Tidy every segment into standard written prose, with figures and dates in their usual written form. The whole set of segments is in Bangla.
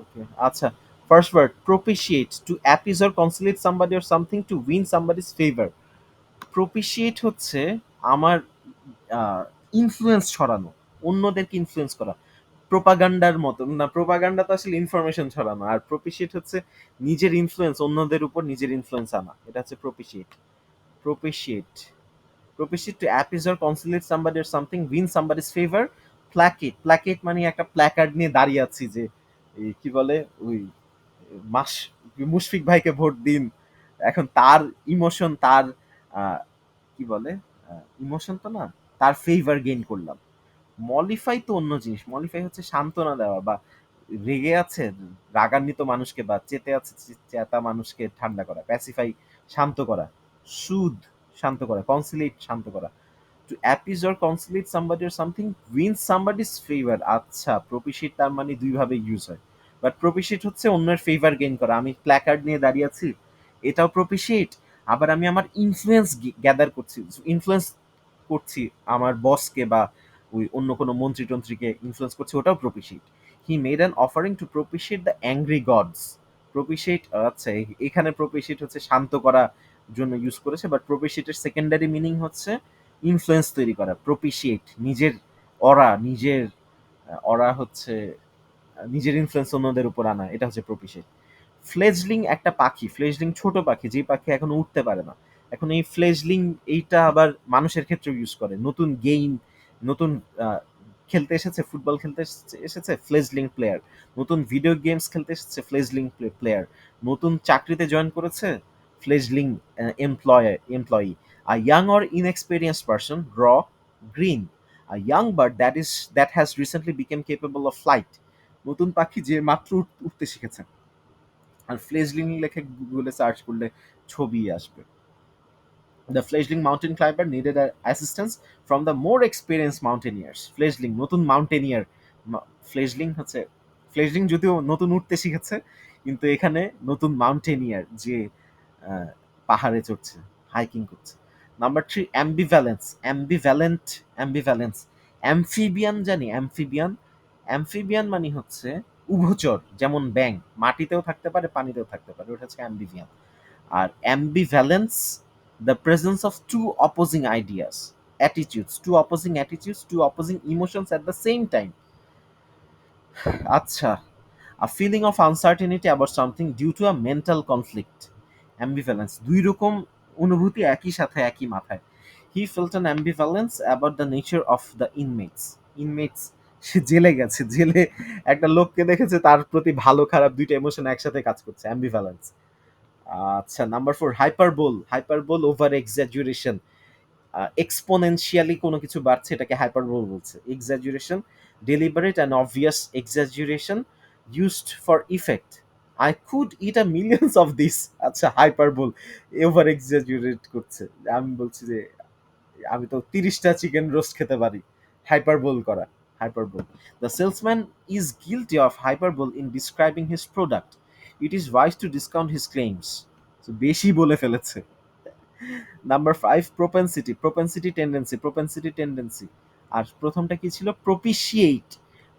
ওকে, আচ্ছা। First word propitiate, to appease or conciliate somebody or something to win somebody's favour. Propitiate হচ্ছে আমার ইনফ্লুয়েন্স ছড়ানো, অন্যদেরকে ইনফ্লুয়েন্স করা। প্রোপাগান্ডার মতো না, প্রোপাগান্ডা তো আসলে ইনফরমেশন ছড়ানো, আর প্রপিশিয়েট হচ্ছে নিজের ইনফ্লুয়েন্স, অন্যদের উপর নিজের ইনফ্লুয়েন্স আনা, এটা হচ্ছে প্রপিশিয়েট। প্রপিশিয়েট, propitiate to appease or conciliate somebody or something, win somebody's favor. Placate, placate মানে একটা প্ল্যাকার্ড নিয়ে দাঁড়িয়ে আছি যে এই কি বলে ওই মাস মুশফিক ভাইকে ভোট দিন, এখন তার ইমোশন, তার কি বলে ইমোশন তো না, তার ফেভার গেইন করলাম। মলিফাই তো অন্য জিনিস, মলিফাই হচ্ছে সান্ত্বনা দেওয়া, বা রেগে আছে রাগান্বিত মানুষকে, বা চেতে আছে চেতা মানুষকে ঠান্ডা করা। প্যাসিফাই শান্ত করা, সুদ শান্ত করা, কনসিলেট শান্ত করা। To appease or conciliate somebody or something, win somebody's favour. আচ্ছা, প্রপিশিয়েট তার মানে দুইভাবে ইউজ হয়, বাট প্রপিশিয়েট হচ্ছে অন্যের ফেভার গেইন করা। আমি প্ল্যাকার্ড নিয়ে দাঁড়িয়ে আছি, এটাও প্রপিশিয়েট। আবার আমি আমার ইনফ্লুয়েন্স গ্যাদার করছি, ইনফ্লুয়েন্স করছি আমার বসকে, বা ওই অন্য কোনো মন্ত্রী টন্ত্রীকে ইনফ্লুয়েন্স করছি, ওটাও propitiate. He made an offering to propitiate the angry gods. Propitiate, আচ্ছা, এখানে প্রপিশিয়েট হচ্ছে শান্ত করা জন্য ইউজ করেছে, বাট প্রপিশিয়েটের সেকেন্ডারি মিনিং হচ্ছে ইনফ্লুয়েন্স তৈরি করা। প্রপিশিয়েট নিজের অরা, নিজের অরা হচ্ছে নিজের ইনফ্লুয়েন্স অন্যদের উপর আনা, এটা হচ্ছে প্রপিশিয়েট। ফ্লেজলিং একটা পাখি, ফ্লেজলিং ছোট পাখি, যে পাখি এখনো উঠতে পারে না। এখন এই ফ্লেজলিং এইটা আবার মানুষের ক্ষেত্রে ইউজ করে, নতুন গেম, নতুন খেলতে এসেছে, ফুটবল খেলতে এসেছে ফ্লেজলিং প্লেয়ার, নতুন ভিডিও গেমস খেলতে এসেছে ফ্লেজলিং প্লেয়ার, নতুন চাকরিতে জয়েন করেছে fledgling employee. A young or inexperience person, raw, green. A young bird that has recently became capable of flight, নতুন পাখি যে মাত্র উঠতে শিখেছে। আর ফ্লেজলিং লেখে গুগলে সার্চ করলে ছবি আসবে। The fledgling mountain climber needed assistance from the more experience mountaineers. Fledgling নতুন মাউন্টেনিয়ার, ফ্লেজলিং হচ্ছে, ফ্লেজলিং যদিও নতুন উঠতে শিখেছে, কিন্তু এখানে নতুন মাউন্টেনিয়ার যে আহ, পাহাড়ে চড়ছে, হাইকিং করছে। Number three, অ্যাম্বিভ্যালেন্স, অ্যাম্বিভ্যালেন্স। অ্যামফিবিয়ান জানি, অ্যামফিবিয়ান, অ্যামফিবিয়ান মানে হচ্ছে উভচর, যেমন ব্যাং মাটিতেও থাকতে পারে পানিতেও থাকতে পারে, ওটা হচ্ছে অ্যাম্বিভিয়ান। আর ambivalence, the presence of two opposing ideas, attitudes, two opposing attitudes, two opposing emotions at the same time. আচ্ছা, a feeling of uncertainty about something due to a mental conflict. Ambivalence, দুই রকম অনুভূতি একই সাথে একই মাথায়। He felt an ambivalence about the nature of the inmates. সে জেলে গেছে, জেলে একটা লোককে দেখেছে, তার প্রতি ভালো খারাপ দুইটা ইমোশন একসাথে কাজ করছে, অ্যাম্বিভ্যালেন্স। আচ্ছা, number four, hyperbole, hyperbole over exaggeration. Exponentially কোনো কিছু বাড়ছে, এটাকে হাইপারবোল বলছে। Exaggeration, deliberate and obvious exaggeration used for effect. I could eat a millions of this. আচ্ছা, হাইপারবোল, ওভার এক্সাজুরেট করছে। আমি বলছি যে আমি তো 30টা চিকেন রোস্ট খেতে পারি, হাইপারবোল করা, hyperbole. The salesman is guilty of hyperbole in describing his product. It is wise to discount his claims. বেশি বলে ফেলেছে। Number five, propensity, propensity tendency. আর প্রথমটা কি ছিল? প্রপিশিয়েট,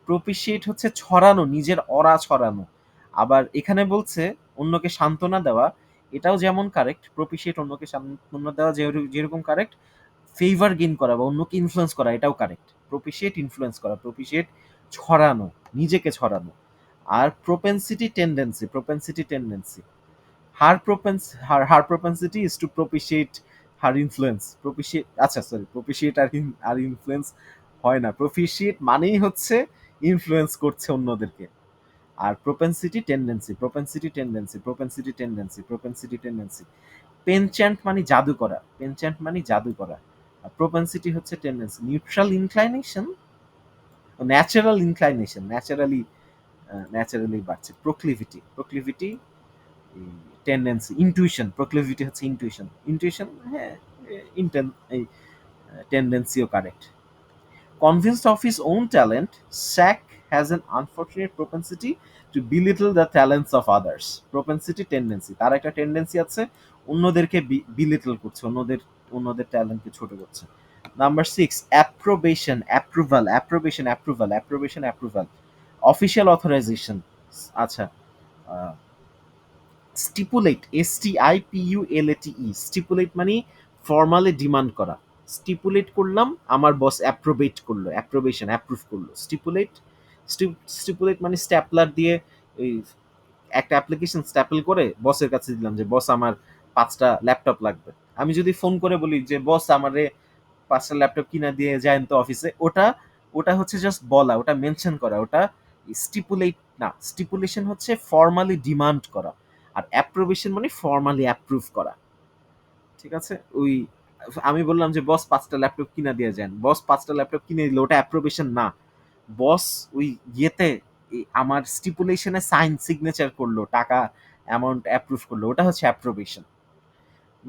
প্রপিশিয়েট হচ্ছে ছড়ানো, নিজের অরা ছড়ানো। আবার এখানে বলছে অন্যকে সান্ত্বনা দেওয়া, এটাও যেমন কারেক্ট, প্রপিশিয়েট অন্যকে সান্ত্বনা দেওয়া যেরকম কারেক্ট, ফেভার গেইন করা বা অন্যকে ইনফ্লুয়েন্স করা এটাও কারেক্ট। প্রপিশিয়েট ইনফ্লুয়েন্স করা, প্রপিশিয়েট ছড়ানো, নিজেকে ছড়ানো। আর propensity tendency, her propensity is to propitiate her influence. Propitiate, আচ্ছা সরি, propitiate আর influence হয় না। propitiate মানেই হচ্ছে ইনফ্লুয়েন্স করছে অন্যদেরকে। আর propensity tendency. পেনচ্যান্ট মানে জাদু করা, পেনচ্যান্ট মানে জাদু করা। আর propensity হচ্ছে টেন্ডেন্সি। নিউট্রাল ইনক্লাইনেশন, ন্যাচারালি বাড়ছে। প্রক্লিভিটি টেন্ডেন্সি, ইনটুইশন, প্রক্লিভিটি হচ্ছে ইনটুইশন, হ্যাঁ, ইন্টেন এই টেন্ডেন্সিও correct. Convinced of his own talent, Zack has an unfortunate propensity to belittle the talents of others. Propensity tendency, তার একটা টেন্ডেন্সি আছে অন্যদেরকে বিলিটল করছে, অন্যদের ট্যালেন্টকে ছোট করছে। Number six, approbation, approval, approval, official authorization, আচ্ছা, স্টিপুলেট, STIPULATE, স্টিপুলেট মানে ফর্মালি ডিমান্ড করা। স্টিপুলেট করলাম, আমার বস অ্যাপ্রোবেট করলো, অ্যাপ্রোবেশন অ্যাপ্রুভ করলো। স্টিপুলেট, স্টিপুলেট মানে স্ট্যাপলার দিয়ে এই একটা অ্যাপ্লিকেশন স্ট্যাপল করে বসের কাছে দিলাম যে বস আমার 5টা ল্যাপটপ লাগবে। আমি যদি ফোন করে বলি যে বস আমারে 5টা ল্যাপটপ কিনা দিয়ে যায় তো অফিসে, ওটা ওটা হচ্ছে জাস্ট বলা, ওটা মেনশন করা, ওটা স্টিপুলেট না। স্টিপুলেশন হচ্ছে ফর্মালি ডিমান্ড করা, আর অ্যাপ্রোবেশন মানে ফর্মালি অ্যাপ্রুভ করা। ঠিক আছে? ওই আমি বললাম যে বস 5টা ল্যাপটপ কিনা দিয়ে যান, বস 5টা ল্যাপটপ কিনে দিল, ওটা অ্যাপ্রোবেশন না। বস ওই ইয়েতে আমার স্টিপুলেশনে সাইন সিগনেচার করলো, টাকা অ্যামাউন্ট অ্যাপ্রুভ করলো, ওটা হচ্ছে অ্যাপ্রোবেশন।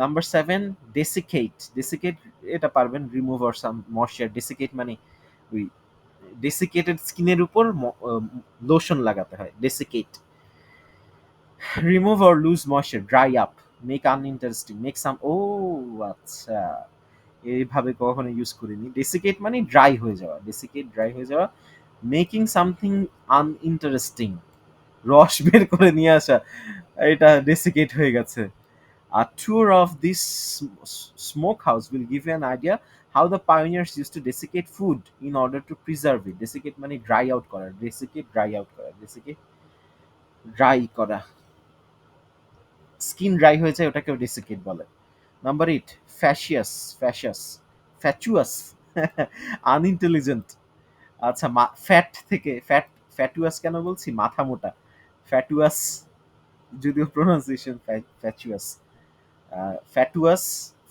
নাম্বার 7, ডেসিকেট। ডেসিকেট এটা পারবেন, remove or some moisture. Desiccate মানে ওই ডেসিকেটেড স্কিনের উপর লোশন লাগাতে হয়, desiccate. Remove or lose moisture, dry up, make uninteresting, make some. ও আচ্ছা, এইভাবে কখনো ইউজ করিনি। ডেসিকেট মানে ড্রাই হয়ে যাওয়া, ডেসিকেট ড্রাই হয়ে যাওয়া। মেকিং সামথিং আনইন্টারেস্টিং, রস বের করে নিয়ে আসা, এটা ডেসিকেট হয়ে গেছে। A tour of this smokehouse will give you an idea how the pioneers used to desiccate food in order to preserve it. Desiccate মানে dry out করা, desiccate dry out করা, desiccate dry করা। স্কিন ড্রাই হয়ে যায়, ওটাকেও ডেসিকেট বলে। নাম্বার 8, ফ্যাসিয়াস। ফ্যাসিয়াস, ফ্যাচুয়াস, আনইন্টেলিজেন্ট। আচ্ছা, ফ্যাট থেকে ফ্যাট, ফ্যাটুয়াস কেন বলছি? মাথা মোটা, ফ্যাটুয়াস, যদিও প্রোনাউন্সিয়েশন ফ্যাচুয়াস। ফ্যাটুয়াস,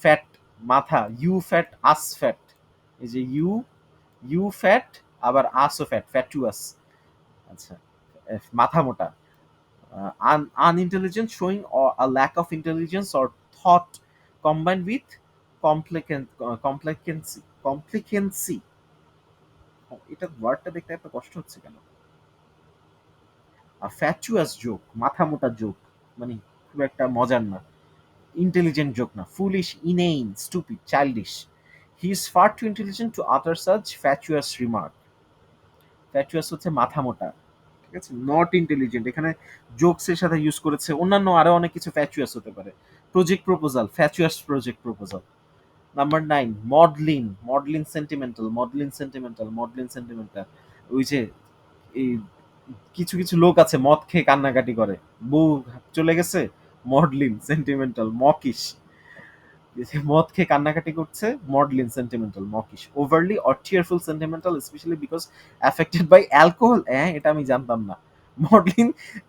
ফ্যাট মাথা, ইউ ফ্যাট, আস ফ্যাট। এই যে ইউ, ইউ ফ্যাট, আবার আসও ফ্যাট, ফ্যাটুয়াস। আচ্ছা, মাথা মোটা। Unintelligent, showing or a lack of intelligence or thought combined with complicancy, complicancy। এটা ওয়ার্ডটা দেখতে এত কষ্ট হচ্ছে কেন? ফ্যাচুয়াস জোক, মাথা মোটা জোক, মানে খুব একটা মজার না। ইন্টেলিজেন্ট জোক না। Foolish, inane, stupid, childish. He is far too intelligent to utter such fatuous remark. Fatuous হচ্ছে মাথা মোটা, ঠিক আছে? নট ইন্টেলিজেন্ট এখানে জোকসের সাথে ইউজ করেছে, অন্যান্য আরো অনেক কিছু ফ্যাচুয়াস হতে পারে। Project proposal, fatuous project proposal. Number 9, maudlin. Maudlin sentimental, maudlin sentimental, maudlin sentimental. ওই যে এই কিছু কিছু লোক আছে মদ খেয়ে কান্নাকাটি করে, বউ চলে গেছে, মডলিন সেন্টিমেন্টাল, মকিশ। মদ খেয়ে কান্নাকাটি করছে, maudlin sentimental, mawkish. Overly or tearful sentimental, especially because affected by alcohol. হ্যাঁ, এটা আমি জানতাম না। মডলিন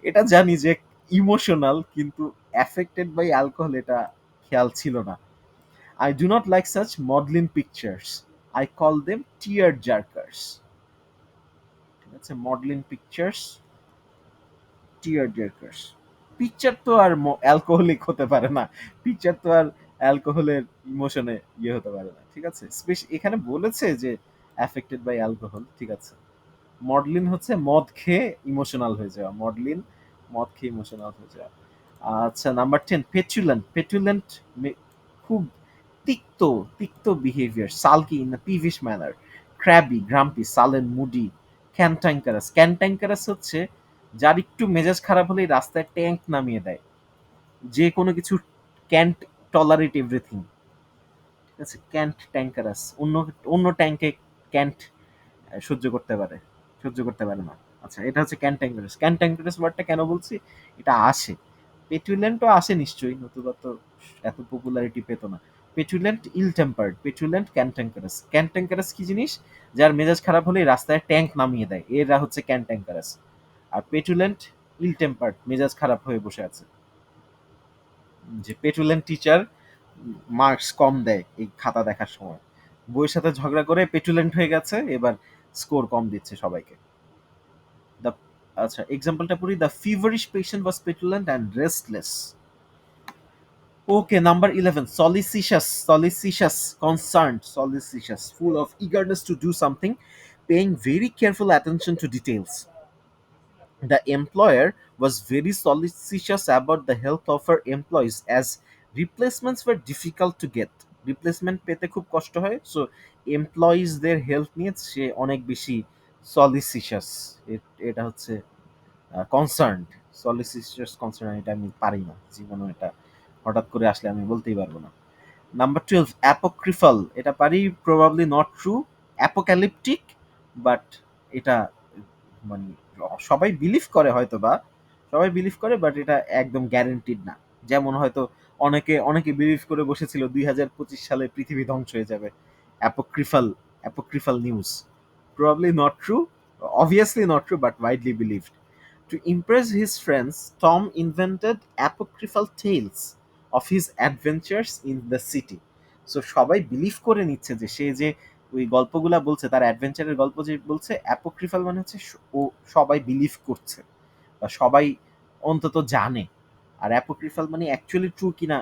এটা জানি যে ইমোশনাল, কিন্তু অ্যাফেক্টেড বাই অ্যালকোহল এটা খেয়াল ছিল না। I do not like such maudlin pictures. I call them tear jerkers. ঠিক আছে, maudlin pictures, tear jerkers. Picture তো আর অ্যালকোহলিক হতে পারে না, পিকচার তো আর অ্যালকোহলের ইমোশনে ইয়ে হতে পারে না। ঠিক আছে, এখানে বলেছে যে অ্যাফেক্টেড বাই অ্যালকোহল, ঠিক আছে। মডলিন হচ্ছে মদ খেয়ে ইমোশনাল হয়ে যাওয়া, মডলিন মদ খেয়ে ইমোশনাল হয়ে যাওয়া। আচ্ছা, নাম্বার 10, পেটুলেন্ট। পেটুলেন্ট খুব তিক্ত, তিক্ত behaviour, sulky in peevish manner, crabby, grumpy, sullen, moody. Cantankerous. Cantankerous হচ্ছে যার একটু মেজাজ খারাপ হলেই রাস্তায় ট্যাঙ্ক নামিয়ে দেয়, যে কোনো কিছু ক্যান্ট টলারেট এভরিথিং। ঠিক আছে, ক্যান্ট ট্যাঙ্কারাস। অন্য অন্য ট্যাঙ্কে ক্যান্ট সহ্য করতে পারে, সহ্য করতে পারে না। আচ্ছা, এটা হচ্ছে ক্যান্ট্যাঙ্কুলাস। ক্যান্ট্যাঙ্কুলাস ওয়ার্ডটা কেন বলছি? এটা আসে, পেটুলেন্টও আসে নিশ্চয়ই, নতুবা তো এত পপুলারিটি পেত না। পেটুলেন্ট, ইল টেম্পার্ড, পেটুলেন্ট, ক্যান্ট্যাঙ্কারাস। ক্যান্ট্যাঙ্কারাস কি জিনিস? যার মেজাজ খারাপ হলে রাস্তায় ট্যাঙ্ক নামিয়ে দেয়, এরা হচ্ছে ক্যান্ট্যাঙ্কারাস। আর পেটুলেন্ট, ইল টেম্পার্ড, মেজাজ খারাপ হয়ে বসে আছে। যে পেটুলেন্ট টিচার মার্কস কম দেয় এই খাতা দেখার সময়, বইয়ের সাথে ঝগড়া করে পেটুলেন্ট হয়ে গেছে, এবার স্কোর কম দিচ্ছে সবাইকে। দ্য আচ্ছা, এক্সাম্পলটা পড়ি। The feverish patient was petulant and restless. Okay, number 11, solicitous, solicitous, concerned, solicitous, full of eagerness to do something, paying very careful attention to details. The employer was very solicitous about the health of her employees as replacements were difficult to get. Replacement পেতে খুব কষ্ট হয়, সো এমপ্লয়িজদের হেলথ নিয়ে সে অনেক বেশি সলিসিশাস। এটা হচ্ছে কনসার্নড, সলিসিটাস কনসার্ন, এটা আমি পারি না জীবনে, এটা হঠাৎ করে আসলে আমি বলতেই পারবো না। নাম্বার 12 অ্যাপোক্রিফাল, এটা পারি, প্রবাবলি নট ট্রু। অ্যাপোক্যালিপটিক, বাট এটা মানে সবাই বিলিভ করে হয়তো বা, সবাই বিলিভ করে বাট এটা একদম গ্যারেন্টিড না। যেমন হয়তো অনেকে অনেকে বিলিভ করে বসেছিল 2025 সালে পৃথিবী ধ্বংস হয়ে যাবে। Apocryphal, apocryphal news, probably not true, obviously not true but widely believed. To impress his friends, Tom invented apocryphal tales of his adventures in the city. So সবাই বিলিভ করে নিচ্ছে যে সে যে ওই গল্পগুলা বলছে, তার অ্যাডভেঞ্চারের গল্প যে বলছে, অ্যাপোক্রিফাল মানে হচ্ছে ও সবাই বিলিভ করছে বা সবাই অন্তত জানে। আর অ্যাপোক্রিফাল মানে অ্যাকচুয়ালি ট্রু কিনা,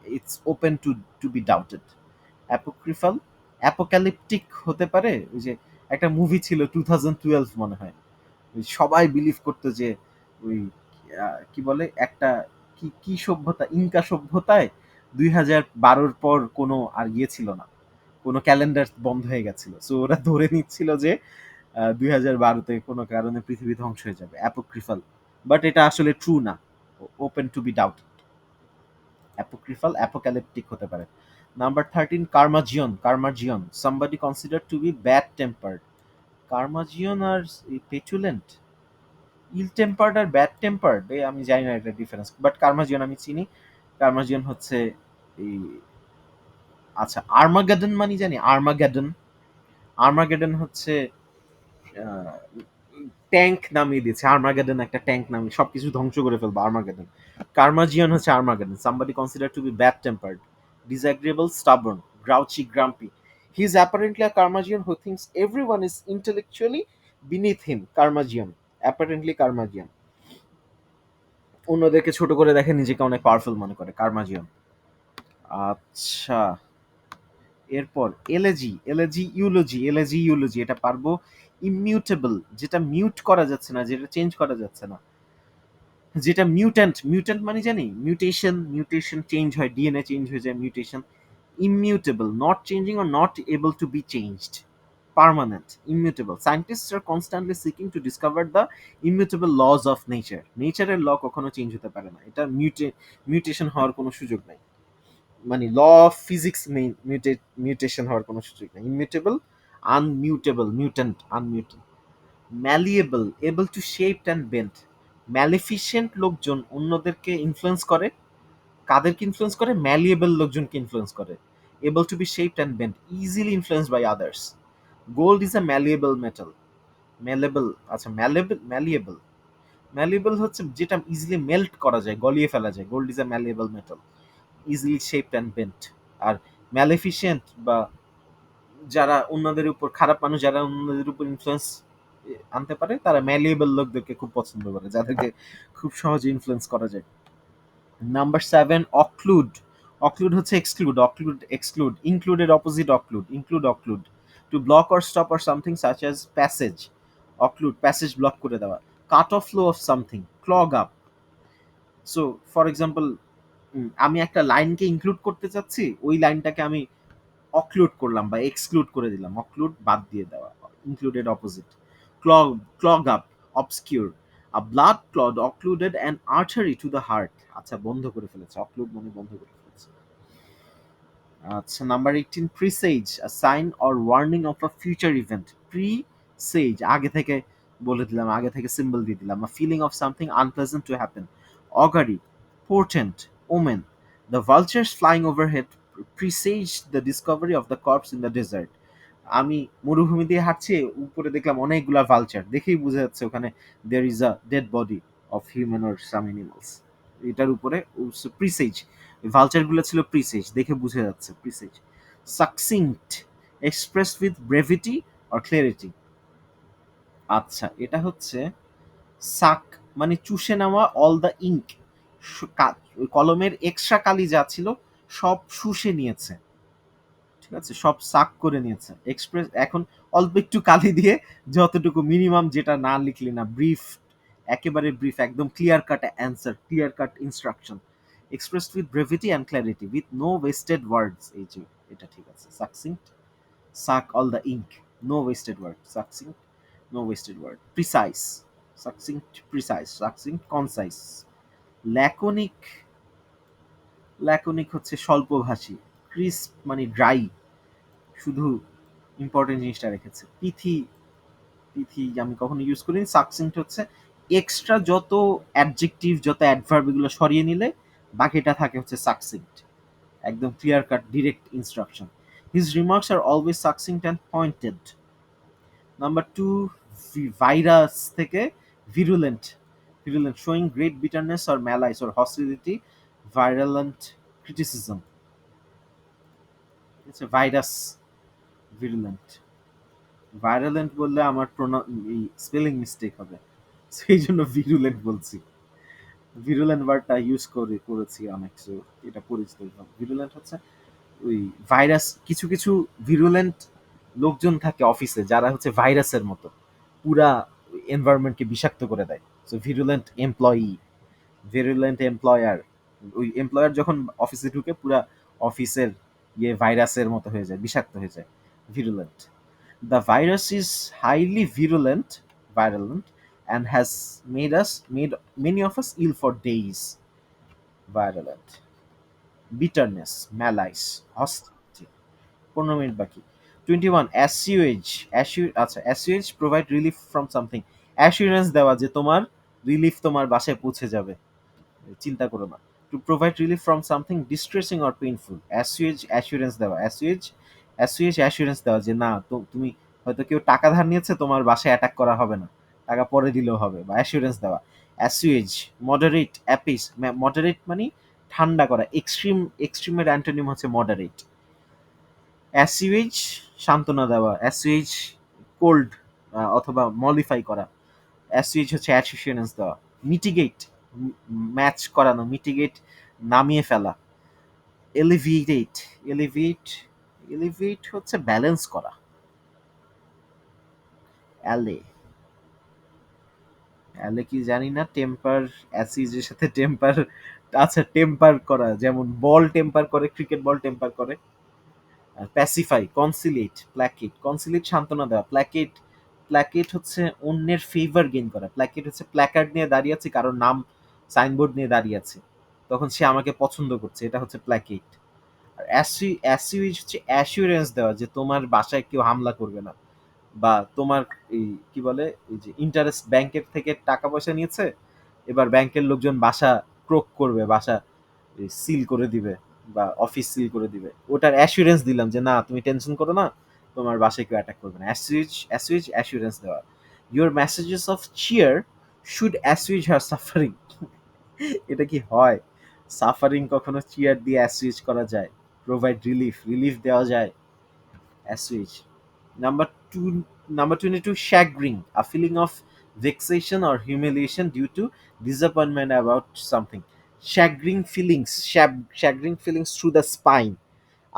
it's open to to be doubted. Apocryphal, apocalyptic হতে পারে। ওই যে একটা মুভি ছিল 2012 মনে হয়, ওই সবাই বিলিভ করতো যে ওই কি বলে একটা, কি কি সভ্যতা, ইনকা সভ্যতায় 2012-র পর কোনো আর ইয়ে ছিল না, কোনো ক্যালেন্ডার বন্ধ হয়ে গেছিল, সো ওরা ধরে নিচ্ছিল যে 2012-তে কোনো কারণে পৃথিবী ধ্বংস হয়ে যাবে। অ্যাপোক্রিফাল, বাট এটা আসলে ট্রু না, open to be doubted. Apocryphal, apocalyptic হতে পারে। Number 13 curmudgeon, curmudgeon somebody considered to be bad tempered। Curmudgeon আর পেচুলেন্ট, ইল টেম্পার্ড আর ব্যাড টেম্পার্ড, আমি জানি না এটা ডিফারেন্স, বাট কার্মাজিয়ন আমি চিনি। কার্মাজিয়ন হচ্ছে এই, আচ্ছা আর্মাগেডন মানে জানি, আর্মাগেডন, আর্মাগেডন হচ্ছে ট্যাঙ্ক নামিয়ে দিয়েছে, আর্মাগেডন একটা ট্যাঙ্ক নামিয়ে সবকিছু ধ্বংস করে ফেলবো, আর্মাগেডন। কার্মাজিয়ন হচ্ছে Armageddon, somebody considered to be bad tempered, disagreeable, stubborn, grouchy, grumpy. He is apparently a Karmagian who thinks everyone is intellectually beneath him. Karmagian, apparently Karmagian, অন্যদেরকে ছোট করে দেখে, নিজেকে অনেক পাওয়ারফুল মনে করে, কার্মাজিয়ন। আচ্ছা, এরপর এলেজি, এলেজি ইউলজি, এলেজি ইউলজি এটা পারবো। ইমিউটেবল, যেটা মিউট করা যাচ্ছে না, যেটা চেঞ্জ করা যাচ্ছে না, যেটা মিউট্যান্ট, মিউট্যান্ট মানে জানি মিউটেশন, মিউটেশন চেঞ্জ হয়, ডিএনএ চেঞ্জ হয়ে যায়, mutation. Immutable, not changing or not able to be changed. Permanent, immutable. Scientists are constantly seeking to discover the immutable laws of nature. নেচারের ল কখনো চেঞ্জ হতে পারে না, এটা মিউটেশন হওয়ার কোনো সুযোগ নাই, মানে ল অফ ফিজিক্স মিউটেশন হওয়ার কোনো সুযোগ নেই। Immutable, unmutable, mutant, unmutable. Malleable, able to shape and bend. Maleficent লোকজন অন্যদেরকে ইনফ্লুয়েন্স করে, কাদেরকে ইনফ্লুয়েন্স করে, ম্যালিয়েবল লোকজনকে ইনফ্লুয়েন্স করে। Able to be shaped and bend, easily influenced by others. Gold is a malleable metal. Malleable, আচ্ছা ম্যালেবল, ম্যালিয়েবল, ম্যালিয়েবল হচ্ছে যেটা ইজিলি মেল্ট করা যায়, গলিয়ে ফেলা যায়। Gold is a malleable metal, easily shaped and bent. আর ম্যালিফিসেন্ট বা যারা অন্যদের উপর, খারাপ মানুষ যারা অন্যদের উপর ইনফ্লুয়েন্স আনতে পারে, তারা ম্যালিয়েবল লোকদেরকে খুব পছন্দ করে, যাদেরকে খুব সহজে ইনফ্লুয়েন্স করা যায়। নাম্বার 7 অক্লুড, অক্লুড হচ্ছে এক্সক্লুড, অক্লুড এক্সক্লুড, ইনক্লুডের opposite occlude, include occlude. To block or stop or something such as passage, occlude passage block করে দেওয়া। Cut off flow of something, clog up. So for example, আমি একটা লাইনকে ইনক্লুড করতে চাচ্ছি, ওই লাইনটাকে আমি অক্লুড করলাম বা এক্সক্লুড করে দিলাম, অক্লুড বাদ দিয়ে দেওয়া, included opposite. Clog, clog up, obscure. A blood clot occluded an artery to the heart, আচ্ছা বন্ধ করে ফেলেছে, অক্লুড মানে বন্ধ করে ফেলেছে। আচ্ছা number 18 presage, a sign or warning of a future event. Presage, আগে থেকে বলে দিলাম, আগে থেকে সিম্বল দিয়ে দিলাম। A feeling of something unpleasant to happen. Augury, portent, omen. The vultures flying overhead presaged the discovery of the corpse in the desert. আমি মরুভূমি দিয়ে হাঁটছি, উপরে দেখলাম অনেকগুলা ভালচার, দেখেই বোঝা যাচ্ছে ওখানে there is a dead body of human or some animals। এটার উপরে প্রিসেজ, ভালচার গুলো ছিল প্রিসেজ, দেখে বুঝে যাচ্ছে presage. Succinct, express with brevity or clarity. আচ্ছা এটা হচ্ছে সাক মানে চুষে নেওয়া, অল দ্য ইঙ্ক, কলমের এক্সট্রা কালি যা ছিল সব শুষে নিয়েছে, ঠিক আছে, সব সাক করে নিয়েছে। এক্সপ্রেস, এখন অল্প একটু কালি দিয়ে যতটুকু মিনিমাম, যেটা না লিখলি না, ব্রিফ, একেবারে ব্রিফ, একদম clear cut answer, clear cut instruction. Express with brevity and clarity, with no wasted words, এই যে এটা ঠিক আছে। Succinct, suck all the ink, no wasted word, succinct, no wasted word. Precise, succinct precise, succinct concise. Laconic, laconic হচ্ছে স্বল্পভাষী। ক্রিস্প মানে ড্রাই, শুধু ইম্পর্টেন্ট জিনিসটা রেখেছে। পিথি, পিথি আমি কখনো ইউজ করিনি। সাকসিংক্ট হচ্ছে এক্সট্রা যত অ্যাডজেক্টিভ, যত অ্যাডভার্ব এগুলো সরিয়ে নিলে বাকিটা থাকে হচ্ছে সাকসিংক্ট, একদম clear cut direct instruction. His remarks are always succinct and pointed. Number two, virus থেকে virulent, virulent showing great bitterness or malice or hostility, virulent criticism. It's a virus, virulent, virulent বললে আমার স্পেলিং মিস্টেক হবে, সেই জন্য virulent বলছি। virulent ওয়ার্ডটা ইউজ করেছি অনেক, so এটা পরিচিত। virulent হচ্ছে ওই ভাইরাস, কিছু কিছু virulent লোকজন থাকে অফিসে যারা হচ্ছে ভাইরাসের মতো পুরা এনভায়রনমেন্টকে বিষাক্ত করে দেয়। So virulent employee, virulent employer, ওই এমপ্লয়ার যখন অফিসে ঢুকে পুরা অফিসের ভাইরাসের মতো হয়ে যায়, বিষাক্ত হয়ে যায়, virulent. The virus is highly virulent and has made many of us ill for days. Virulent. Bitterness, malice, hostility. 15 minute বাকি। 21 অ্যাসিউয়েজ, আচ্ছা assuage provide relief from something, assurance দেওয়া যে তোমার রিলিফ তোমার বাসায় পৌঁছে যাবে, চিন্তা করো না। To provide relief from something distressing or painful, assuage assurance দেওয়া, অ্যাসুয়েজ, অ্যাসুয়েজ অ্যাসুরেন্স দেওয়া যে না তো তুমি হয়তো কেউ টাকা ধার নিয়েছে, তোমার বাসায় অ্যাটাক করা হবে না, টাকা পরে দিলেও হবে, বা অ্যাসুরেন্স দেওয়া। অ্যাসুয়েজ, মডারেট, অ্যাপিস, মডারেট মানে ঠান্ডা করা, এক্সট্রিম, এক্সট্রিমের অ্যান্টোনিম হচ্ছে মডারেট। অ্যাসুয়েজ সান্ত্বনা দেওয়া, অ্যাসুয়েজ কোল্ড অথবা মলিফাই করা, অ্যাসুয়েজ হচ্ছে অ্যাসুরেন্স দেওয়া। মিটিগেট ম্যাচ করানো, মিটিগেট নামিয়ে ফেলা। এলিভিয়েট, এলিভিয়েট, এলিভিয়েট হচ্ছে ব্যালেন্স করা। অ্যালে, অ্যালে কি জানি না, টেম্পার, অ্যাসিজের সাথে টেম্পার, আচ্ছা টেম্পার করা, যেমন বল টেম্পার করে, ক্রিকেট বল টেম্পার করে। প্যাসিফাই, কনসিলেট, প্ল্যাকেট, কনসিলেট সান্ত্বনা দেওয়া, প্ল্যাকেট, প্ল্যাকেট হচ্ছে অন্যের ফেভার গেইন করা। প্ল্যাকেট হচ্ছে প্ল্যাকার্ড নিয়ে দাঁড়িয়ে আছে, কারোর নাম সাইনবোর্ড নিয়ে দাঁড়িয়ে আছে, তখন সে আমাকে পছন্দ করছে, এটা হচ্ছে প্ল্যাকেট। আর অ্যাসিউজ হচ্ছে অ্যাসিউরেন্স দেওয়া যে তোমার বাসায় কেউ হামলা করবে না, বা তোমার এই কি বলে এই যে ইন্টারেস্ট, ব্যাংকের থেকে টাকা পয়সা নিয়েছে, এবার ব্যাংকের লোকজন বাসা ক্রোক করবে, বাসা সিল করে দিবে বা অফিস সিল করে দিবে, ওটার অ্যাসুরেন্স দিলাম যে না তুমি টেনশন করো না, তোমার বাসায় কেউ অ্যাটাক করবে না। অ্যাসুইজ, অ্যাসুইজ অ্যাসুরেন্স দেওয়া। Your messages of cheer should assuage her suffering. এটা কি হয়? সাফারিং কখনো চিয়ার দিয়ে অ্যাসুইজ করা যায়? প্রোভাইড রিলিফ, রিলিফ দেওয়া যায়, assuage. Number two, number 22, chagrin, a feeling of vexation or humiliation due to disappointment about something. Chagrin feelings, chagrin feelings through the spine.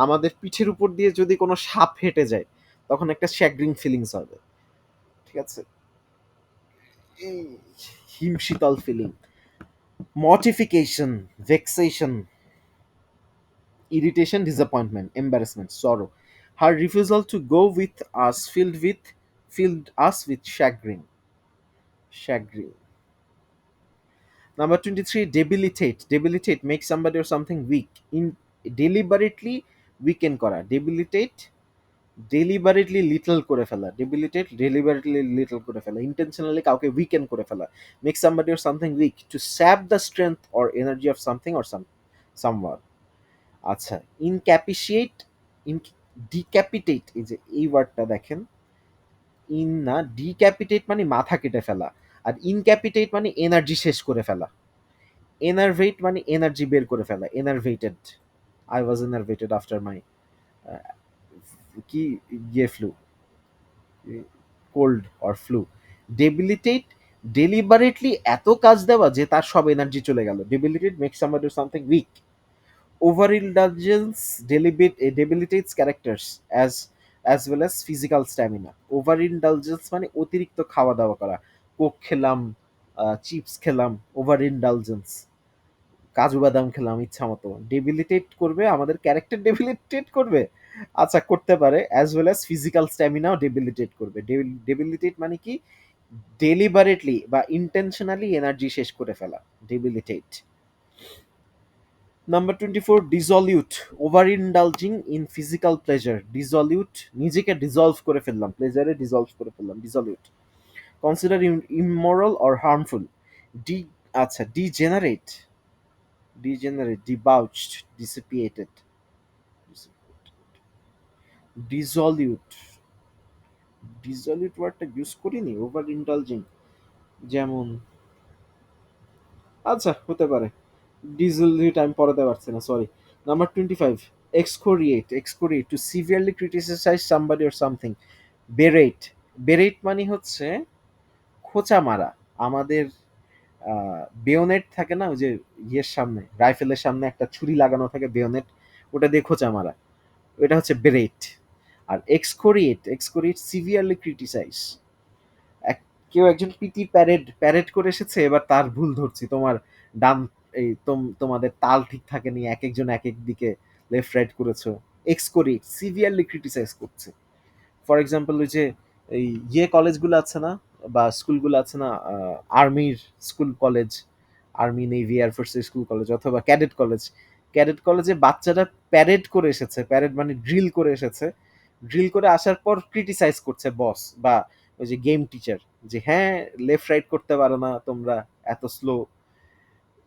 আমাদের পিঠের উপর দিয়ে যদি কোনো সাপ হেঁটে যায়, তখন একটা চ্যাগ্রিং ফিলিংস হবে, ঠিক আছে? এই হিমশীতল feeling. মর্টিফিকেশন, ভেক্সেশন, irritation, disappointment, embarrassment, sorrow. Her refusal to go with us filled us with chagrin. Chagrin. Number 23, debilitate. Debilitate, make somebody or something weak. In deliberately weaken করা, debilitate ডেলিবারেটলি লিটল করে ফেলা, ডেবিলিটেট ডেলিবারেটলি লিটল করে ফেলা, ইন্টেনশনালি কাউকে উইকেন করে ফেলা। Make somebody or something weak, to sap the strength or energy of something or someone. আচ্ছা, ইনক্যাপিশিয়েট, ইন, ডিক্যাপিটেট, এই যে এই ওয়ার্ডটা দেখেন, ইন না, ডিক্যাপিটেট মানে মাথা কেটে ফেলা, আর ইনক্যাপিটেট মানে এনার্জি শেষ করে ফেলা। এনার্ভেট মানে এনার্জি বের করে ফেলা, এনার্ভেটেড। আই ওয়াজ এনার্ভেটেড আফটার মাই কি flu, cold or flu. Debilitate, deliberately এত কাজ দেওয়া যে তার সব এনার্জি চলে গেল। Debilitate make somebody something weak. Overindulgence debilitates characters as well as physical stamina. Overindulgence মানে অতিরিক্ত খাওয়া দাওয়া করা, কোক খেলাম, চিপস খেলাম, ওভারইন্ডালজেন্স, কাজু বাদাম খেলাম ইচ্ছা মতো, ডেবিলিটেট করবে আমাদের ক্যারেক্টার, ডেবিলিটেট করবে, আচ্ছা করতে পারে, অ্যাজ ওয়েল অ্যাজ ফিজিক্যাল স্ট্যামিনাও ডেবিলিটেট করবে। ডেবিলিটেট মানে কি, ডেলিবারেটলি বা ইন্টেনশনালি এনার্জি শেষ করে ফেলা, debilitate. Number 24, dissolute, over indulging in physical pleasure. Dissolute, নিজেকে ডিসলভ করে ফেললাম, প্লেজারে ডিসলভ করে ফেললাম, dissolute. Consider immoral or harmful. ডি, আচ্ছা, degenerate, degenerate, debauched, dissipated, dissolute. Dissolute ওয়ার্ডটা ইউজ করিনি, ওভার ইন্ডালজিং, যেমন, আচ্ছা হতে পারে। ডিসলিউট আমি পড়াতে পারছি না, sorry. Number 25, excoriate, excoriate, to severely criticise somebody or something. Beret, beret মানে হচ্ছে খোঁচা মারা। আমাদের বেয়োনেট থাকে না, ওই যে ইয়ের সামনে, রাইফেলের সামনে একটা ছুরি লাগানো থাকে, বেয়োনেট, ওটা দিয়ে খোঁচা মারা, এটা হচ্ছে বেরেট। আর এক্সকোরিয়েট, এক্সকোরিয়েট সিভিয়ারলি ক্রিটিসাইজ। কেউ একজন পিটি প্যারেড প্যারেড করে এসেছে, এবার তার ভুল ধরছি, তোমার ডান, এই তোমাদের তাল ঠিক থাকেনি, এক একজন এক এক দিকে লেফট রাইট করেছো, এক্সকোরিয়েট সিভিয়ারলি ক্রিটিসাইজ করছে। ফর এক্সাম্পল, ওই যে এই ইয়ে কলেজগুলো আছে না, বা স্কুলগুলো আছে না, আর্মির স্কুল কলেজ, আর্মি নেভি এয়ারফোর্সের স্কুল কলেজ, অথবা ক্যাডেট কলেজ, ক্যাডেট কলেজে বাচ্চারা প্যারেড করে এসেছে, প্যারেড মানে ড্রিল করে এসেছে, ড্রিল করে আসার পর ক্রিটিসাইজ করছে বস বা ওই যে গেম টিচার, যে হ্যাঁ লেফট রাইট করতে পারো না তোমরা, এত স্লো।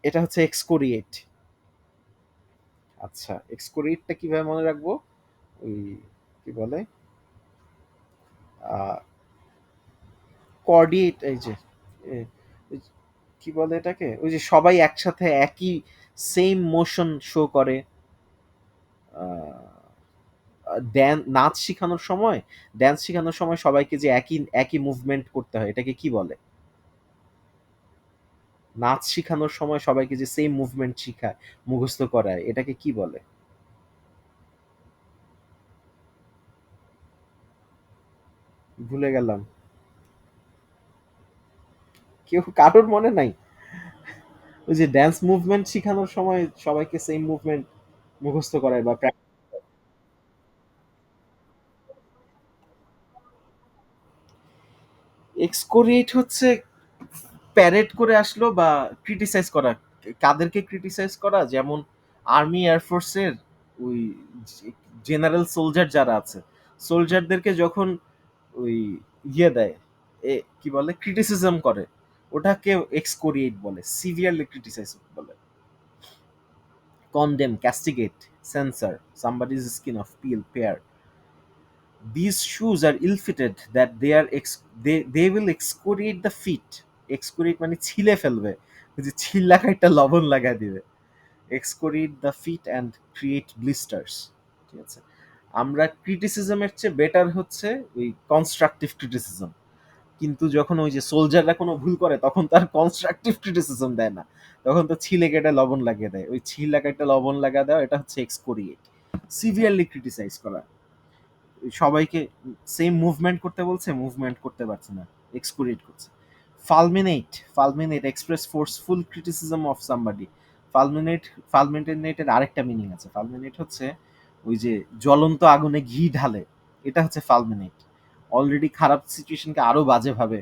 এটা হচ্ছে এক্সকোরিয়েট। আচ্ছা, এক্সকোরিয়েটটা কিভাবে মনে রাখবো? ওই কি বলে, কোঅর্ডিনেট, এই যে এ, ওই কি বলে এটাকে, ওই যে সবাই একসাথে একই সেম মোশন শো করে। নাচ শেখানোর সময়, ড্যান্স শেখানোর সময় সবাইকে যে একই একই মুভমেন্ট করতে হয়, এটাকে কি বলে? নাচ শেখানোর সময় সবাইকে যে সেম মুভমেন্ট শিখায়, মুখস্থ করায়, এটাকে কি বলে? ভুলে গেলাম। কেউ কারোর মনে নাই? ওই যে ড্যান্স মুভমেন্ট শেখানোর সময় সবাইকে সেম মুভমেন্ট মুখস্থ করায় বা এক্সকোরিয়েট হচ্ছে প্যারেড করে আসলো বা ক্রিটিসাইজ করা। কাদেরকে ক্রিটিসাইজ করা? যেমন আর্মি এয়ারফোর্সের ওই জেনারেল সোলজার যারা আছে, সোলজারদেরকে যখন ওই ইয়ে দেয়, কি বলে, ক্রিটিসিজম করে, ওটাকে এক্সকোরিয়েট বলে, সিভিয়ারলি ক্রিটিসাইজ বলে। Condemn, castigate, censure somebody's skin off peel pair. These shoes are ill-fitted that they will excoriate the feet. Excoriate মানে ছিলে ফেলবে, ওই যে ছিল লাগা একটা লবণ লাগায় দিবে। Excoriate the feet and create blisters। ঠিক আছে, আমরা ক্রিটিসিজমের চেয়ে বেটার হচ্ছে ওই কনস্ট্রাকটিভ ক্রিটিসিজম। কিন্তু যখন ওই যে সোলজাররা কোনো ভুল করে, তখন তার কনস্ট্রাকটিভ ক্রিটিসিজম দেয় না, তখন তো ছিলে কেটে লবণ লাগিয়ে দেয়। ওই ছিল লাগা একটা লবণ লাগা দেওয়া, এটা হচ্ছে এক্সকোরিয়েট, সিভিয়ারলি ক্রিটিসাইজ করা। সবাইকে সেম মুভমেন্ট করতে বলছে, মুভমেন্ট করতে পারছে না, এক্সকোরিয়েট করছে। Fulminate, fulminate express forceful criticism of somebody. Fulminate, ফালমিনেটের আরেকটা মিনিং আছে। ফালমিনেট হচ্ছে ওই যে জ্বলন্ত আগুনে ঘি ঢালে, এটা হচ্ছে ফালমিনেট। অলরেডি খারাপ সিচুয়েশনকে আরো বাজেভাবে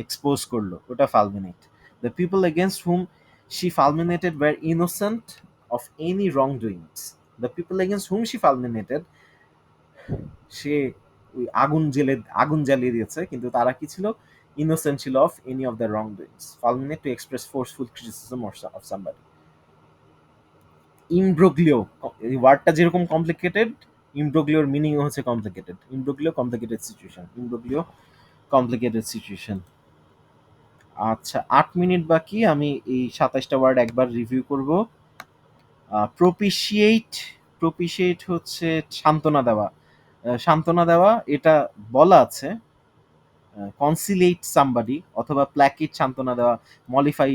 এক্সপোজ করলো, ওটা fulminate. The people against whom she fulminated were innocent of any wrong doings. The people against whom she fulminated, সে ওই আগুন জ্বালিয়ে দিয়েছে, কিন্তু তারা কি ছিল? ইনোসেন্ট ছিল of any of the wrong doings. Fulminate to express forceful criticism of somebody. Imbroglio, এই ওয়ার্ডটা যেরকম কমপ্লিকেটেড, ইমব্রোগ্লিওর মিনিং হচ্ছে complicated. Imbroglio complicated situation, imbroglio complicated situation. আচ্ছা, 8 মিনিট বাকি, আমি এই 27টা ওয়ার্ড একবার রিভিউ করব। প্রপিশিয়েট, প্রপিশিয়েট হচ্ছে সান্ত্বনা দেওয়া। সান্ত্বনা দেওয়া, এটা বলা আছে কনসিলেট সামবাডি অথবা প্ল্যাকেট, সান্ত্বনা দেওয়া, মলিফাই,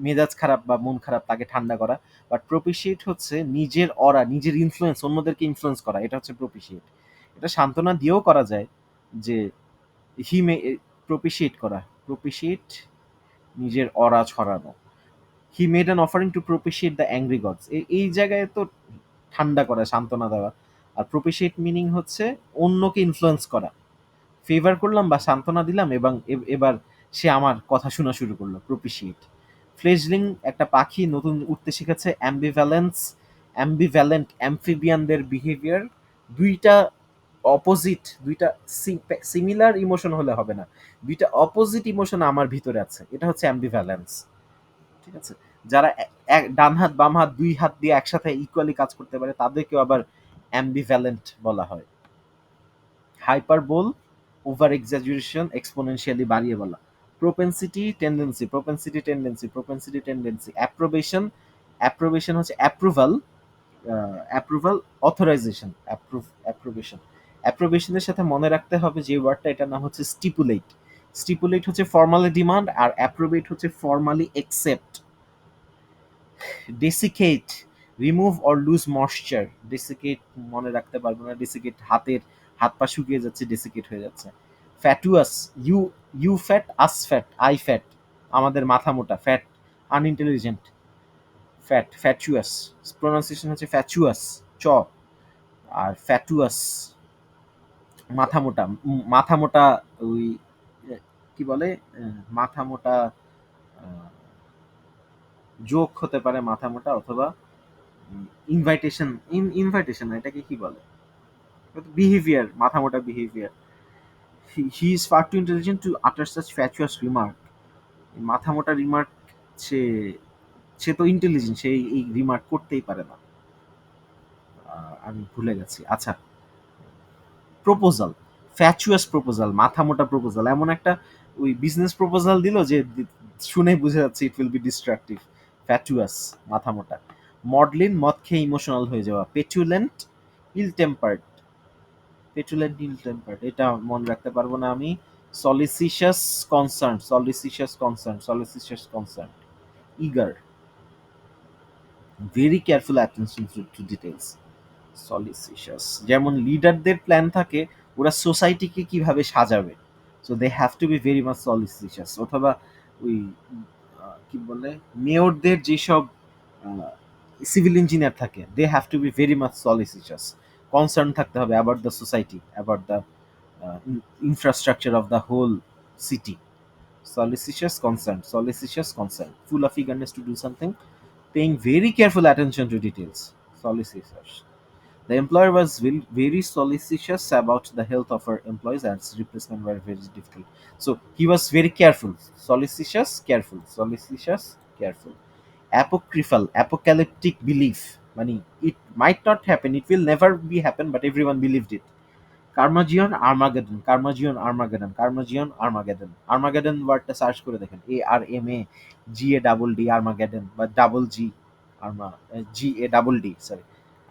মেজাজ খারাপ বা মন খারাপ তাকে ঠান্ডা করা। বাট প্রপিশিয়েট হচ্ছে নিজের অরা, নিজের ইনফ্লুয়েন্স, অন্যদেরকে ইনফ্লুয়েন্স করা, এটা হচ্ছে প্রপিশিয়েট। এটা সান্ত্বনা দিয়েও করা যায়, যে হি মে, প্রপিশিয়েট করা, প্রপিশিয়েট নিজের অরা ছড়ানো। He made an offering to propitiate the angry gods, এই জায়গায় তো ঠান্ডা করা, সান্ত্বনা দেওয়া। আর প্রপিশিয়েট মিনিং হচ্ছে অন্যকে ইনফ্লুয়েন্স করা, ফেভার করলাম বা সান্ত্বনা দিলাম, এবং এবার সে আমার কথা শোনা শুরু করলো। প্রপিশিয়েট, ফ্লেজলিং একটা পাখি নতুন উঠতে শিখেছে। অ্যাম্বিভ্যালেন্ট অ্যাম্ফিবিয়ানদের বিহেভিয়ার দুইটা অপোজিট, দুইটা সিমিলার ইমোশন হলে হবে না, দুইটা অপোজিট ইমোশন আমার ভিতরে আছে, এটা হচ্ছে অ্যাম্বিভ্যালেন্স। ঠিক আছে, যারা ডান হাত বাম হাত দুই হাত দিয়ে একসাথে ইকুয়ালি কাজ করতে পারে তাদেরকেও আবার অ্যাম্বিভ্যালেন্ট বলা হয়। হাইপারবোল, ওভার এক্সাজুরেশন, এক্সপোনেনশিয়ালি বাড়িয়ে বলা। Propensity tendency, propensity tendency, propensity tendency. Approbation, approbation হচ্ছে অ্যাপ্রুভাল, অ্যাপ্রুভাল, অথরাইজেশন, অ্যাপ্রোবেশন। অ্যাপ্রোবেশনের সাথে মনে রাখতে হবে যে ওয়ার্ডটা, এটার নাম হচ্ছে স্টিপুলেট। স্টিপুলেট হচ্ছে ফর্মালি ডিমান্ড, আর অ্যাপ্রোবেট হচ্ছে formally accept. Desiccate, remove or lose moisture. Desiccate মনে রাখতে পারবো না, ডেসিকেট হাতের হাত পা শুকিয়ে যাচ্ছে, ডেসিকেট হয়ে যাচ্ছে। Fatuous, you you fat, us fat, I fat, আমাদের মাথা মোটা। Fat, unintelligent. Fat, fatuous, pronunciation হচ্ছে ফ্যাচুয়াস, চ। আর ফ্যাটুয়াস মাথা মোটা, মাথা মোটা, ওই কি বলে, মাথা মোটা জোক হতে পারে মাথা মোটা, অথবা ইনভাইটেশন, ইনভাইটেশন এটাকে কি বলে, বিহেভিয়ার, মাথা মোটা behaviour. He is far too intelligent to utter such fatuous remark. মাথা মোটা রিমার্ক, সে সে তো ইন্টেলিজেন্ট, সে এই রিমার্ক করতেই পারে না। আমি ভুলে গেছি। আচ্ছা, প্রপোজাল, ফ্যাচুয়াস প্রপোজাল, মাথা মোটা প্রপোজাল, এমন একটা ওই বিজনেস প্রপোজাল দিল যে শুনে বুঝে যাচ্ছে ইট উইল বি ডিস্ট্রাকটিভ। ফ্যাচুয়াস, মাথা মোটা। মডলিন, মদ খেয়ে ইমোশনাল হয়ে যাওয়া। পেটুলেন্ট, ইল টেম্পার্ড, পেটুলেন্ট ইল টেম্পার্ড, এটা মনে রাখতে পারবো না আমি। Solicitous concern, solicitous concern, solicitous concern. Eager, very careful attention to details. Solicitous, যেমন লিডারদের প্ল্যান থাকে ওরা সোসাইটিকে কিভাবে সাজাবে, so they have to be very much solicitous. অথবা ওই কি বলে, মেয়রদের যেসব সিভিল ইঞ্জিনিয়ার থাকে, they have to be very much solicitous, concern থাকতে হবে about the society, about the infrastructure of the whole city. Solicitous concern, solicitous concern, full of eagerness to do something, paying very careful attention to details. Solicitous. The employer was very solicitous about the health of her employees, and its replacement were very difficult. So he was very careful. Solicitous, careful. Solicitous, careful. Apocryphal, apocalyptic belief. Money. It might not happen. It will never be happen, but everyone believed it. Curmudgeon, Armageddon, curmudgeon, Armageddon, curmudgeon, Armageddon. Armageddon ওয়ার্ডটা সার্চ করে দেখেন, ARMAGADD, আর্মাগেডন, বা double G, arma, GADD, sorry,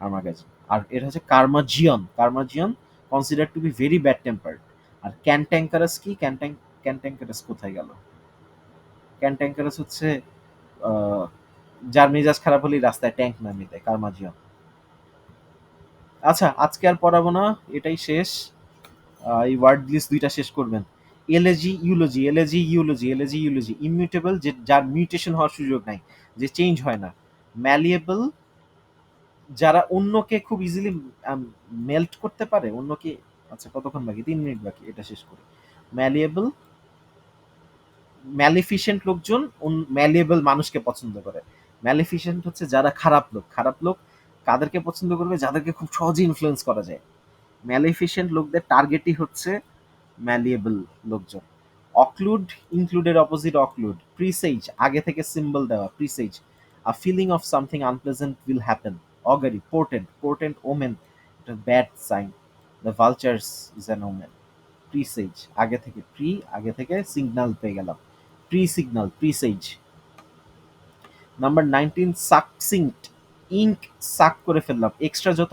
Armageddon. আর এটা হচ্ছে curmudgeon. Curmudgeon consider to be very bad tempered. আর ক্যান্ট্যাঙ্কারাস কি, ক্যান্ট্যাঙ্কারাস কোথায় গেল? ক্যান্ট্যাঙ্কারাস হচ্ছে আহ, যার মেজাজ খারাপ হলেই রাস্তায় ট্যাঙ্ক নামিয়ে দেয়, কার্মাজিয়ন। আচ্ছা, আজকে আর পড়াবো না, এটাই শেষ। এই ওয়ার্ড লিস্ট দুইটা শেষ করবেন। এলএজি ইউলজি, এলএজি ইউলজি, এলএজি ইউলজি। ইমিউটেবল, যে যার মিউটেশন হওয়ার সুযোগ নাই, যে চেঞ্জ হয় না। ম্যালিয়েবল, যারা অন্যকে খুব ইজিলি মেল্ট করতে পারে অন্যকে। আচ্ছা, কতক্ষণ বাকি? 3 মিনিট বাকি, এটা শেষ করি। ম্যালিয়েবল, ম্যালিফিসেন্ট লোকজন ম্যালিয়েবল মানুষকে পছন্দ করে। ম্যালিফিসেন্ট হচ্ছে যারা খারাপ লোক। খারাপ লোক কাদেরকে পছন্দ করবে? যাদেরকে খুব সহজে ইনফ্লুয়েন্স করা যায়। ম্যালিফিসেন্ট লোকদের টার্গেটই হচ্ছে ম্যালিয়েবল লোকজন। অক্লুড, ইনক্লুডের অপোজিট অক্লুড। প্রিসেজ, আগে থেকে সিম্বল দেওয়া, presage. A feeling of something unpleasant will happen. Augury, portent, portent omen, এটা bad sign. The vultures is an omen. Presage, আগে থেকে, আগে থেকে সিগন্যাল পেয়ে গেলাম, pre signal, presage. Number 19, succinct, ink suck করে ফেললাম, এক্সট্রা যত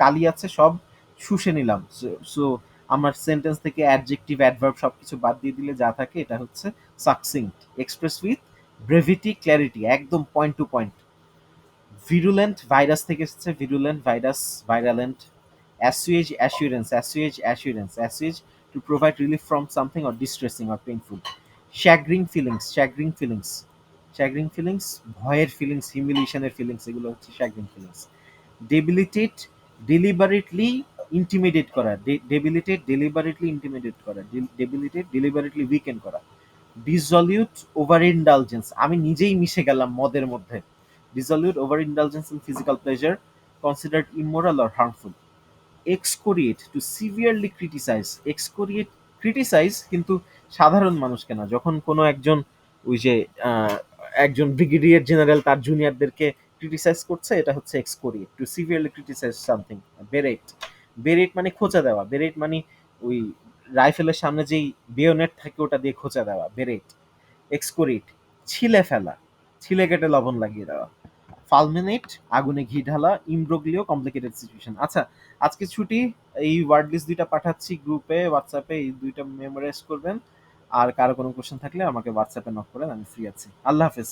কালি আছে সব শুষে নিলাম। সো আমার সেন্টেন্স থেকে অ্যাডজেক্টিভ, অ্যাডভার্ব সবকিছু বাদ দিয়ে দিলে যা থাকে এটা হচ্ছে succinct. Express with brevity, clarity, একদম point to point. Virulent, virus থেকে এসেছে, virulent, virus, virulent. Assuage, assurance, assuage, assurance, assuage, to provide relief from something or distressing or painful. Chagrin feelings, chagrin feelings, chagrin feelings, ভয়ের ফিলিংস, হিউমিলিয়েশনের ফিলিংস, এগুলো হচ্ছে chagrin feelings. Debilitate, deliberately intimidate করা, ডেবিলিটেট, ডেলিবারেটলি ইন্টিমিডেট করা, ডেবিলিটেট, ডেলিবারেটলি উইকেন্ড করা। ডিসলিউট ওভার ইন্ডালজেন্স, আমি নিজেই মিশে গেলাম মদের মধ্যে। Dissolute over indulgence in physical pleasure considered immoral or harmful. Excoriate to severely criticise, excoriate criticise কিন্তু সাধারণ মানুষকে না, যখন কোনো একজন ওই যে আহ, একজন ব্রিগেডিয়ার জেনারেল তার জুনিয়রদেরকে ক্রিটিসাইজ করছে, এটা হচ্ছে এক্সকোরিয়েট to severely criticise something. Beret, beret মানে খোঁচা দেওয়া, বেরেট মানে ওই রাইফেলের সামনে যেই বেয়োনেট থাকে ওটা দিয়ে খোঁচা দেওয়া, বেরেট। এক্সকোরিয়েট ছিলে ফেলা, ছিলে কেটে লবণ লাগিয়ে দেওয়া। ফালমিনেট আগুনে ঘি ঢালা। ইমব্রোগ্লিও কমপ্লিকেটেড সিচুয়েশন। আচ্ছা, আজকে ছুটি। এই ওয়ার্ড লিস্ট দুইটা পাঠাচ্ছি গ্রুপে হোয়াটসঅ্যাপে, এই দুইটা মেমোরাইজ করবেন। আর কারো কোনো কোশ্চেন থাকলে আমাকে হোয়াটসঅ্যাপে নক করেন, আমি ফ্রি আছি। আল্লাহ হাফেজ।